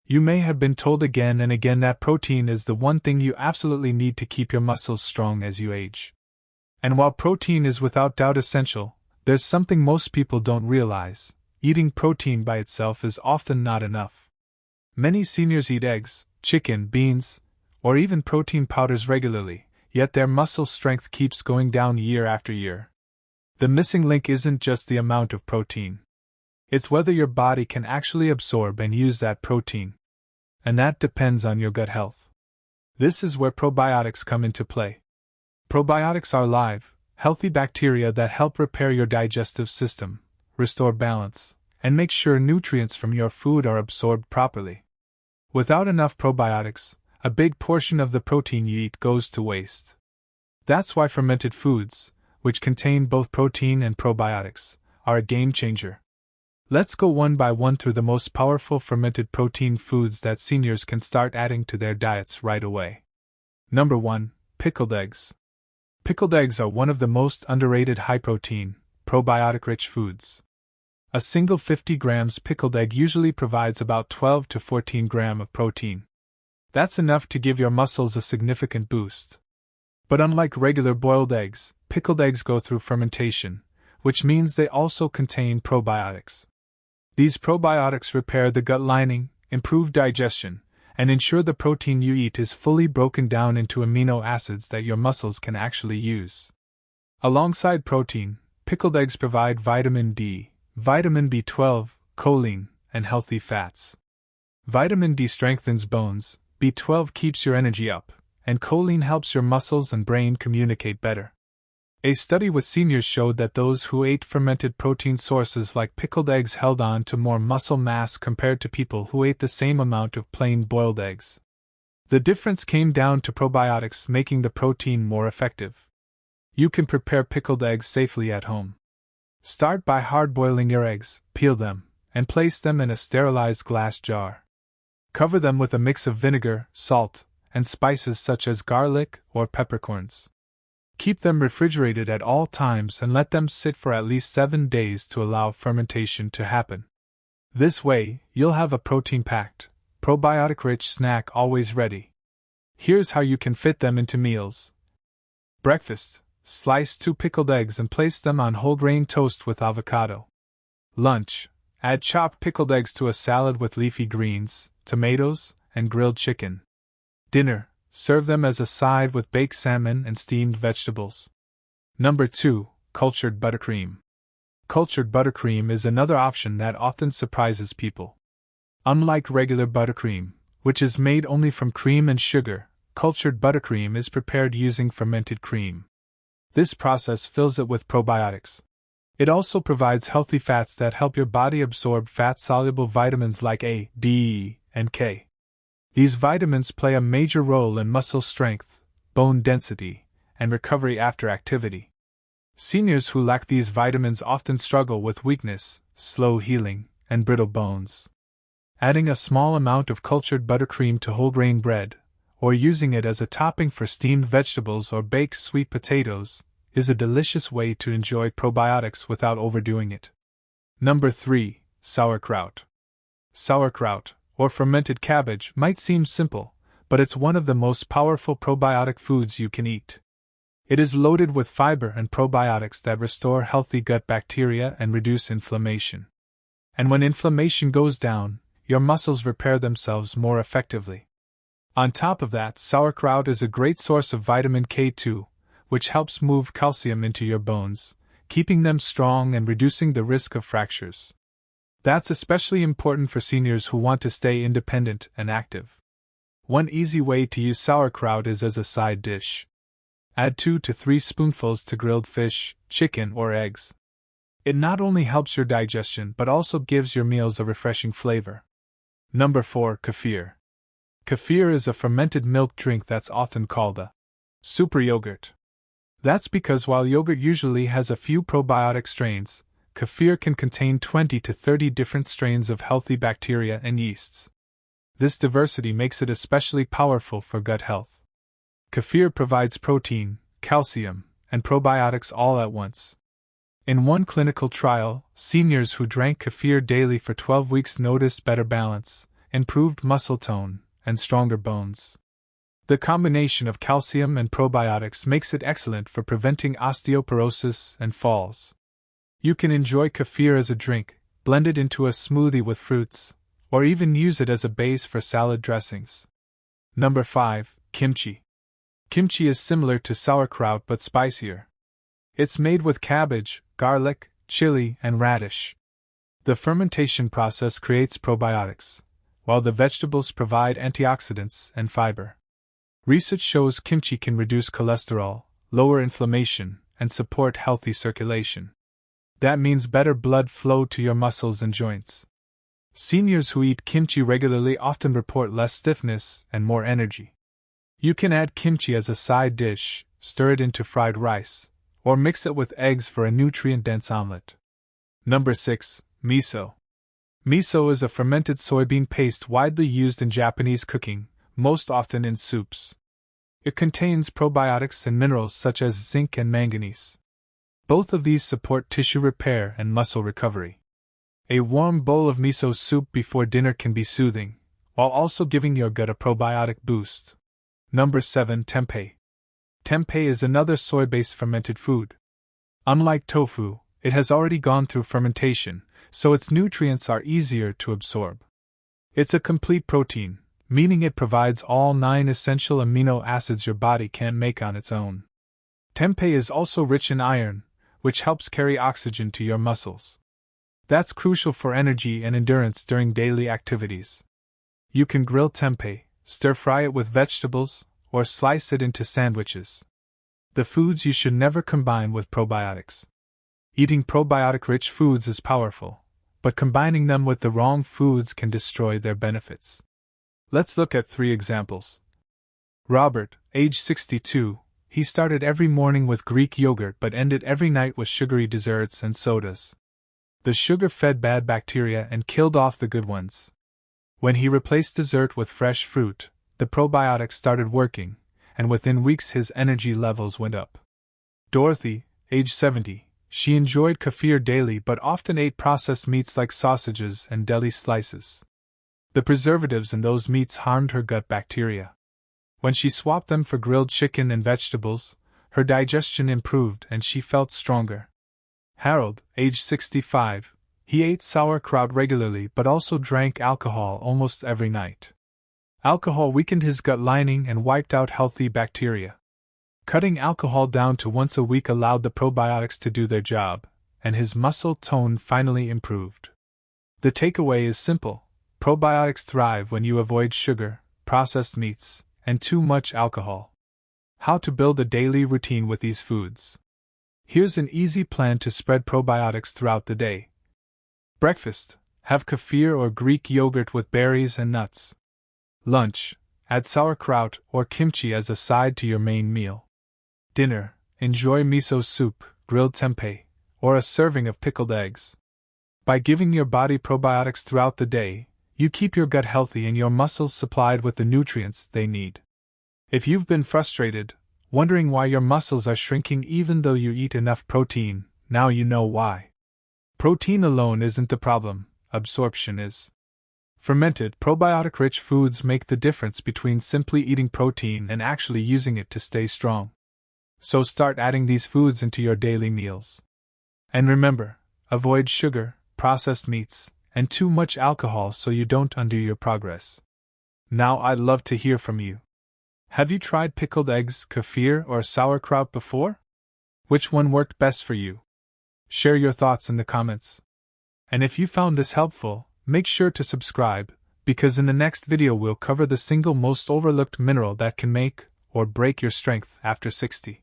You may have been told again and again that protein is the one thing you absolutely need to keep your muscles strong as you age. And while protein is without doubt essential, there's something most people don't realize: eating protein by itself is often not enough. Many seniors eat eggs, chicken, beans, or even protein powders regularly, yet their muscle strength keeps going down year after year. The missing link isn't just the amount of protein. It's whether your body can actually absorb and use that protein. And that depends on your gut health. This is where probiotics come into play. Probiotics are live, healthy bacteria that help repair your digestive system, restore balance, and make sure nutrients from your food are absorbed properly. Without enough probiotics, a big portion of the protein you eat goes to waste. That's why fermented foods, which contain both protein and probiotics, are a game changer. Let's go one by one through the most powerful fermented protein foods that seniors can start adding to their diets right away. Number 1. Pickled eggs. Pickled eggs are one of the most underrated high-protein, probiotic-rich foods. A single 50 grams pickled egg usually provides about 12 to 14 grams of protein. That's enough to give your muscles a significant boost. But unlike regular boiled eggs, pickled eggs go through fermentation, which means they also contain probiotics. These probiotics repair the gut lining, improve digestion, and ensure the protein you eat is fully broken down into amino acids that your muscles can actually use. Alongside protein, pickled eggs provide vitamin D, vitamin B12, choline, and healthy fats. Vitamin D strengthens bones, B12 keeps your energy up, and choline helps your muscles and brain communicate better. A study with seniors showed that those who ate fermented protein sources like pickled eggs held on to more muscle mass compared to people who ate the same amount of plain boiled eggs. The difference came down to probiotics making the protein more effective. You can prepare pickled eggs safely at home. Start by hard-boiling your eggs, peel them, and place them in a sterilized glass jar. Cover them with a mix of vinegar, salt, and spices such as garlic or peppercorns. Keep them refrigerated at all times and let them sit for at least 7 days to allow fermentation to happen. This way, you'll have a protein-packed, probiotic-rich snack always ready. Here's how you can fit them into meals. Breakfast: slice 2 pickled eggs and place them on whole grain toast with avocado. Lunch: add chopped pickled eggs to a salad with leafy greens, tomatoes, and grilled chicken. Dinner: serve them as a side with baked salmon and steamed vegetables. Number 2. Cultured buttercream. Cultured buttercream is another option that often surprises people. Unlike regular buttercream, which is made only from cream and sugar, cultured buttercream is prepared using fermented cream. This process fills it with probiotics. It also provides healthy fats that help your body absorb fat-soluble vitamins like A, D, and K. These vitamins play a major role in muscle strength, bone density, and recovery after activity. Seniors who lack these vitamins often struggle with weakness, slow healing, and brittle bones. Adding a small amount of cultured buttercream to whole grain bread, or using it as a topping for steamed vegetables or baked sweet potatoes, is a delicious way to enjoy probiotics without overdoing it. Number 3. Sauerkraut. Sauerkraut, or fermented cabbage, might seem simple, but it's one of the most powerful probiotic foods you can eat. It is loaded with fiber and probiotics that restore healthy gut bacteria and reduce inflammation. And when inflammation goes down, your muscles repair themselves more effectively. On top of that, sauerkraut is a great source of vitamin K2, which helps move calcium into your bones, keeping them strong and reducing the risk of fractures. That's especially important for seniors who want to stay independent and active. One easy way to use sauerkraut is as a side dish. Add 2 to 3 spoonfuls to grilled fish, chicken, or eggs. It not only helps your digestion but also gives your meals a refreshing flavor. Number 4. Kefir. Kefir is a fermented milk drink that's often called a super yogurt. That's because while yogurt usually has a few probiotic strains, kefir can contain 20 to 30 different strains of healthy bacteria and yeasts. This diversity makes it especially powerful for gut health. Kefir provides protein, calcium, and probiotics all at once. In one clinical trial, seniors who drank kefir daily for 12 weeks noticed better balance, improved muscle tone, and stronger bones. The combination of calcium and probiotics makes it excellent for preventing osteoporosis and falls. You can enjoy kefir as a drink, blend it into a smoothie with fruits, or even use it as a base for salad dressings. Number 5. Kimchi. Kimchi is similar to sauerkraut but spicier. It's made with cabbage, garlic, chili, and radish. The fermentation process creates probiotics, while the vegetables provide antioxidants and fiber. Research shows kimchi can reduce cholesterol, lower inflammation, and support healthy circulation. That means better blood flow to your muscles and joints. Seniors who eat kimchi regularly often report less stiffness and more energy. You can add kimchi as a side dish, stir it into fried rice, or mix it with eggs for a nutrient-dense omelet. Number 6. Miso. Miso is a fermented soybean paste widely used in Japanese cooking, most often in soups. It contains probiotics and minerals such as zinc and manganese. Both of these support tissue repair and muscle recovery. A warm bowl of miso soup before dinner can be soothing, while also giving your gut a probiotic boost. Number 7. Tempeh. Tempeh is another soy-based fermented food. Unlike tofu, it has already gone through fermentation, so its nutrients are easier to absorb. It's a complete protein, meaning it provides all 9 essential amino acids your body can't make on its own. Tempeh is also rich in iron, which helps carry oxygen to your muscles. That's crucial for energy and endurance during daily activities. You can grill tempeh, stir-fry it with vegetables, or slice it into sandwiches. The foods you should never combine with probiotics. Eating probiotic-rich foods is powerful, but combining them with the wrong foods can destroy their benefits. Let's look at 3 examples. Robert, age 62, he started every morning with Greek yogurt but ended every night with sugary desserts and sodas. The sugar fed bad bacteria and killed off the good ones. When he replaced dessert with fresh fruit, the probiotics started working, and within weeks his energy levels went up. Dorothy, age 70, she enjoyed kefir daily but often ate processed meats like sausages and deli slices. The preservatives in those meats harmed her gut bacteria. When she swapped them for grilled chicken and vegetables, her digestion improved and she felt stronger. Harold, age 65, he ate sauerkraut regularly but also drank alcohol almost every night. Alcohol weakened his gut lining and wiped out healthy bacteria. Cutting alcohol down to once a week allowed the probiotics to do their job, and his muscle tone finally improved. The takeaway is simple: probiotics thrive when you avoid sugar, processed meats, and too much alcohol. How to build a daily routine with these foods. Here's an easy plan to spread probiotics throughout the day. Breakfast: have kefir or Greek yogurt with berries and nuts. Lunch: add sauerkraut or kimchi as a side to your main meal. Dinner: enjoy miso soup, grilled tempeh, or a serving of pickled eggs. By giving your body probiotics throughout the day, you keep your gut healthy and your muscles supplied with the nutrients they need. If you've been frustrated, wondering why your muscles are shrinking even though you eat enough protein, now you know why. Protein alone isn't the problem, absorption is. Fermented, probiotic-rich foods make the difference between simply eating protein and actually using it to stay strong. So start adding these foods into your daily meals. And remember, avoid sugar, processed meats, and too much alcohol so you don't undo your progress. Now I'd love to hear from you. Have you tried pickled eggs, kefir, or sauerkraut before? Which one worked best for you? Share your thoughts in the comments. And if you found this helpful, make sure to subscribe, because in the next video we'll cover the single most overlooked mineral that can make or break your strength after 60.